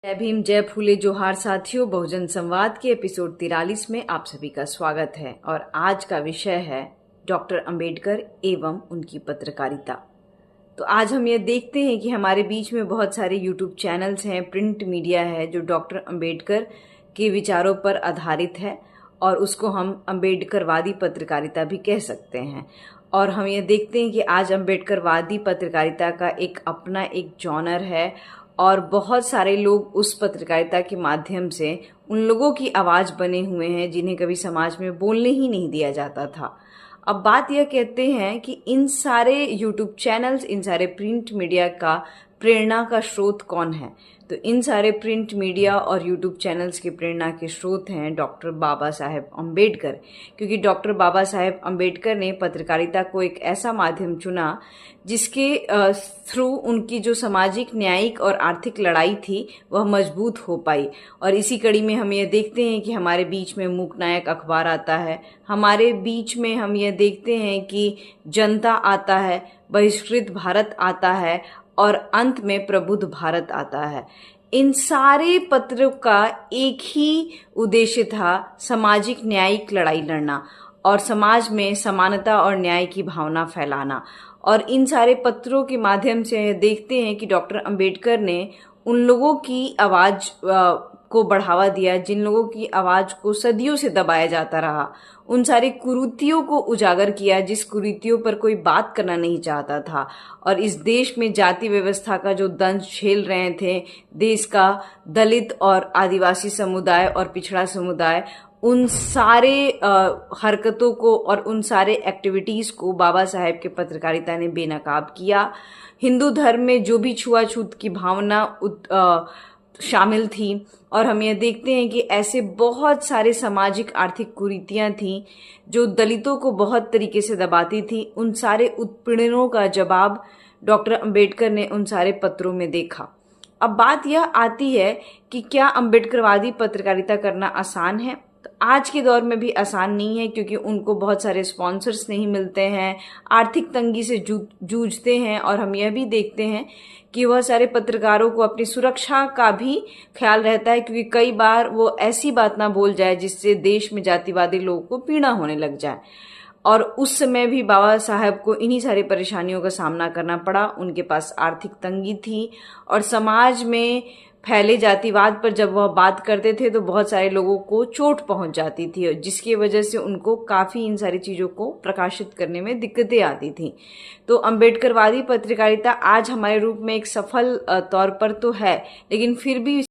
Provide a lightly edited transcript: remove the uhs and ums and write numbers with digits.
जय भीम, जय फूले, जोहार साथियों। बहुजन संवाद के एपिसोड 43 में आप सभी का स्वागत है और आज का विषय है डॉक्टर अंबेडकर एवं उनकी पत्रकारिता। तो आज हम ये देखते हैं कि हमारे बीच में बहुत सारे यूट्यूब चैनल्स हैं, प्रिंट मीडिया है जो डॉक्टर अंबेडकर के विचारों पर आधारित है और उसको हम अंबेडकरवादी पत्रकारिता भी कह सकते हैं। और हम ये देखते हैं कि आज अंबेडकरवादी पत्रकारिता का एक अपना एक जॉनर है और बहुत सारे लोग उस पत्रकारिता के माध्यम से उन लोगों की आवाज़ बने हुए हैं जिन्हें कभी समाज में बोलने ही नहीं दिया जाता था। अब बात यह कहते हैं कि इन सारे यूट्यूब चैनल्स, इन सारे प्रिंट मीडिया का प्रेरणा का स्रोत कौन है? तो इन सारे प्रिंट मीडिया और यूट्यूब चैनल्स के प्रेरणा के स्रोत हैं डॉक्टर बाबा साहेब अम्बेडकर, क्योंकि डॉक्टर बाबा साहेब अम्बेडकर ने पत्रकारिता को एक ऐसा माध्यम चुना जिसके थ्रू उनकी जो सामाजिक, न्यायिक और आर्थिक लड़ाई थी वह मजबूत हो पाई। और इसी कड़ी में हम ये देखते हैं कि हमारे बीच में मूक नायक अखबार आता है, हमारे बीच में हम ये देखते हैं कि जनता आता है, बहिष्कृत भारत आता है और अंत में प्रबुद्ध भारत आता है। इन सारे पत्रों का एक ही उद्देश्य था, सामाजिक न्यायिक लड़ाई लड़ना और समाज में समानता और न्याय की भावना फैलाना। और इन सारे पत्रों के माध्यम से देखते हैं कि डॉक्टर अंबेडकर ने उन लोगों की आवाज़ को बढ़ावा दिया जिन लोगों की आवाज़ को सदियों से दबाया जाता रहा, उन सारी कुरीतियों को उजागर किया जिस कुरीतियों पर कोई बात करना नहीं चाहता था। और इस देश में जाति व्यवस्था का जो दंश झेल रहे थे देश का दलित और आदिवासी समुदाय और पिछड़ा समुदाय, उन सारे हरकतों को और उन सारे एक्टिविटीज़ को बाबा साहेब के पत्रकारिता ने बेनकाब किया। हिंदू धर्म में जो भी छुआछूत की भावना शामिल थी और हम ये देखते हैं कि ऐसे बहुत सारे सामाजिक आर्थिक कुरीतियां थीं जो दलितों को बहुत तरीके से दबाती थी। उन सारे उत्पीड़नों का जवाब डॉक्टर अंबेडकर ने उन सारे पत्रों में देखा। अब बात यह आती है कि क्या अंबेडकरवादी पत्रकारिता करना आसान है? तो आज के दौर में भी आसान नहीं है, क्योंकि उनको बहुत सारे स्पॉन्सर्स नहीं मिलते हैं, आर्थिक तंगी से जूझते हैं। और हम यह भी देखते हैं कि वह सारे पत्रकारों को अपनी सुरक्षा का भी ख्याल रहता है, क्योंकि कई बार वो ऐसी बात ना बोल जाए जिससे देश में जातिवादी लोगों को पीड़ा होने लग जाए। और उस समय भी बाबा साहब को इन्हीं सारी परेशानियों का सामना करना पड़ा। उनके पास आर्थिक तंगी थी और समाज में फैले जातिवाद पर जब वह बात करते थे तो बहुत सारे लोगों को चोट पहुंच जाती थी, जिसकी वजह से उनको काफ़ी इन सारी चीज़ों को प्रकाशित करने में दिक्कतें आती थी। तो अंबेडकरवादी पत्रकारिता आज हमारे रूप में एक सफल तौर पर तो है, लेकिन फिर भी